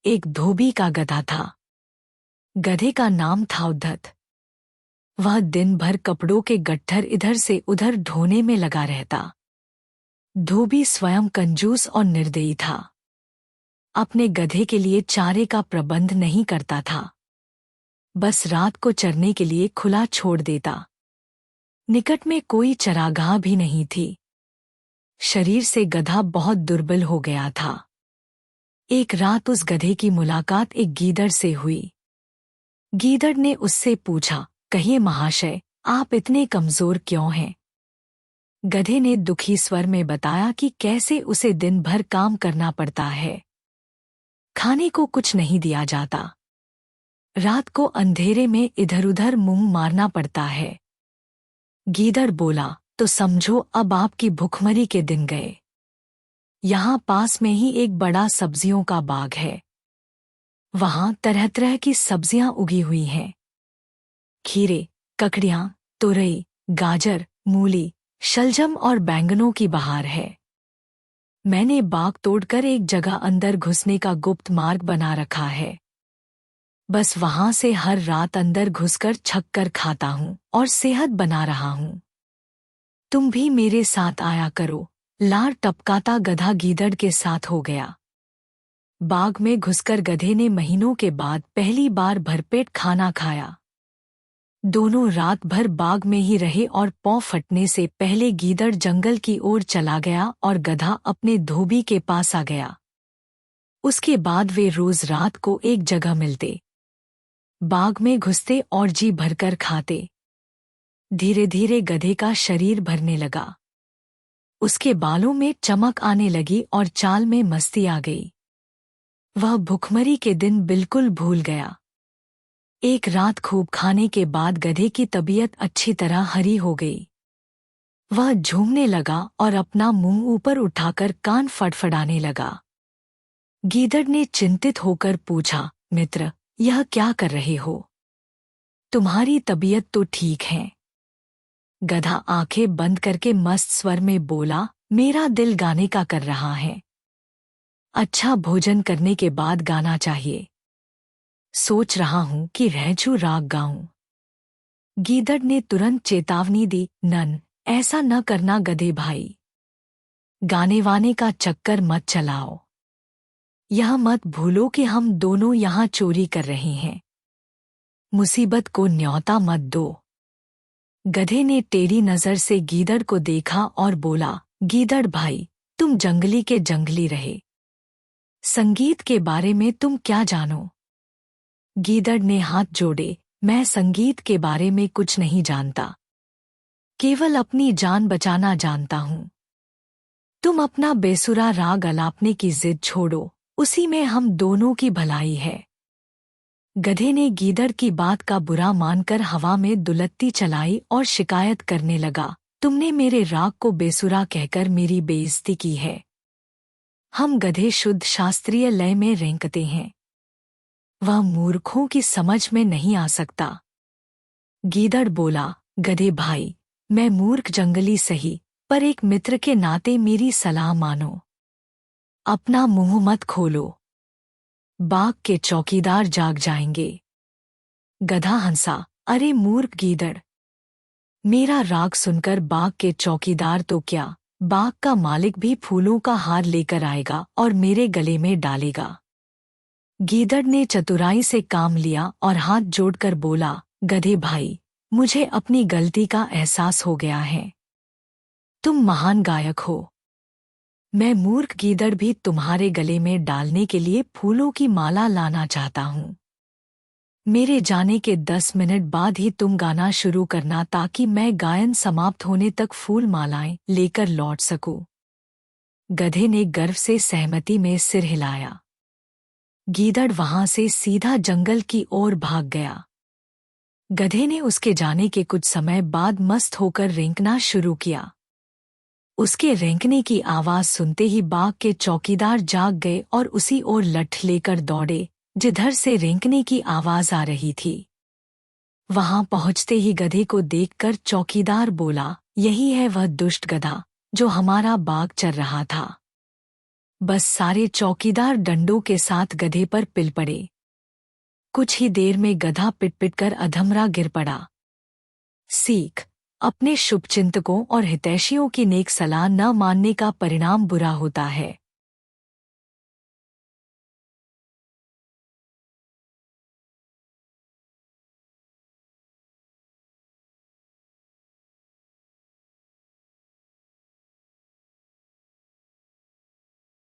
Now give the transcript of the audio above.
एक धोबी का गधा था। गधे का नाम था उद्धत। वह दिन भर कपड़ों के गट्ठर इधर से उधर ढोने में लगा रहता। धोबी स्वयं कंजूस और निर्दयी था। अपने गधे के लिए चारे का प्रबंध नहीं करता था, बस रात को चरने के लिए खुला छोड़ देता। निकट में कोई चरागाह भी नहीं थी। शरीर से गधा बहुत दुर्बल हो गया था। एक रात उस गधे की मुलाकात एक गीदड़ से हुई। गीदड़ ने उससे पूछा, कहिए महाशय, आप इतने कमजोर क्यों हैं? गधे ने दुखी स्वर में बताया कि कैसे उसे दिन भर काम करना पड़ता है। खाने को कुछ नहीं दिया जाता। रात को अंधेरे में इधर-उधर मुंह मारना पड़ता है। गीदड़ बोला, तो समझो अब आपकी भुखमरी के दिन गए। यहाँ पास में ही एक बड़ा सब्जियों का बाग है। वहाँ तरह तरह की सब्जियां उगी हुई हैं। खीरे, ककड़ियाँ, तुरई, गाजर, मूली, शलजम और बैंगनों की बहार है। मैंने बाग तोड़कर एक जगह अंदर घुसने का गुप्त मार्ग बना रखा है। बस वहां से हर रात अंदर घुसकर छककर खाता हूँ और सेहत बना रहा हूँ। तुम भी मेरे साथ आया करो। लार टपकाता गधा गीदड़ के साथ हो गया। बाग में घुसकर गधे ने महीनों के बाद पहली बार भरपेट खाना खाया। दोनों रात भर बाग में ही रहे और पौ फटने से पहले गीदड़ जंगल की ओर चला गया और गधा अपने धोबी के पास आ गया। उसके बाद वे रोज रात को एक जगह मिलते, बाग में घुसते और जी भरकर खाते। धीरे धीरे गधे का शरीर भरने लगा। उसके बालों में चमक आने लगी और चाल में मस्ती आ गई। वह भुखमरी के दिन बिल्कुल भूल गया। एक रात खूब खाने के बाद गधे की तबीयत अच्छी तरह हरी हो गई। वह झूमने लगा और अपना मुंह ऊपर उठाकर कान फड़फड़ाने लगा। गीदड़ ने चिंतित होकर पूछा, मित्र, यह क्या कर रहे हो? तुम्हारी तबीयत तो ठीक है। गधा आंखें बंद करके मस्त स्वर में बोला, मेरा दिल गाने का कर रहा है। अच्छा भोजन करने के बाद गाना चाहिए। सोच रहा हूं कि रहजू राग गाऊं। गीदड़ ने तुरंत चेतावनी दी, नन, ऐसा न करना गधे भाई। गाने वाने का चक्कर मत चलाओ। यह मत भूलो कि हम दोनों यहाँ चोरी कर रहे हैं। मुसीबत को न्योता मत दो। गधे ने टेढ़ी नजर से गीदड़ को देखा और बोला, गीदड़ भाई, तुम जंगली के जंगली रहे। संगीत के बारे में तुम क्या जानो? गीदड़ ने हाथ जोड़े, मैं संगीत के बारे में कुछ नहीं जानता, केवल अपनी जान बचाना जानता हूँ। तुम अपना बेसुरा राग अलापने की जिद छोड़ो, उसी में हम दोनों की भलाई है। गधे ने गीदड़ की बात का बुरा मानकर हवा में दुलत्ती चलाई और शिकायत करने लगा, तुमने मेरे राग को बेसुरा कहकर मेरी बेइज्जती की है। हम गधे शुद्ध शास्त्रीय लय में रेंकते हैं। वह मूर्खों की समझ में नहीं आ सकता। गीदड़ बोला, गधे भाई, मैं मूर्ख जंगली सही, पर एक मित्र के नाते मेरी सलाह मानो। अपना मुंह मत खोलो, बाग के चौकीदार जाग जाएंगे। गधा हंसा, अरे मूर्ख गीदड़, मेरा राग सुनकर बाग के चौकीदार तो क्या, बाग का मालिक भी फूलों का हार लेकर आएगा और मेरे गले में डालेगा। गीदड़ ने चतुराई से काम लिया और हाथ जोड़कर बोला, गधे भाई, मुझे अपनी गलती का एहसास हो गया है। तुम महान गायक हो। मैं मूर्ख गीदड़ भी तुम्हारे गले में डालने के लिए फूलों की माला लाना चाहता हूँ। मेरे जाने के 10 मिनट बाद ही तुम गाना शुरू करना ताकि मैं गायन समाप्त होने तक फूल मालाएं लेकर लौट सकूं। गधे ने गर्व से सहमति में सिर हिलाया। गीदड़ वहां से सीधा जंगल की ओर भाग गया। गधे ने उसके जाने के कुछ समय बाद मस्त होकर रेंकना शुरू किया। उसके रेंकने की आवाज सुनते ही बाग के चौकीदार जाग गए और उसी ओर लठ लेकर दौड़े जिधर से रेंकने की आवाज आ रही थी। वहां पहुंचते ही गधे को देखकर चौकीदार बोला, यही है वह दुष्ट गधा जो हमारा बाग चर रहा था। बस सारे चौकीदार डंडों के साथ गधे पर पिल पड़े। कुछ ही देर में गधा पिट पिट कर अधमरा गिर पड़ा। सीख: अपने शुभचिंतकों और हितैषियों की नेक सलाह न मानने का परिणाम बुरा होता है।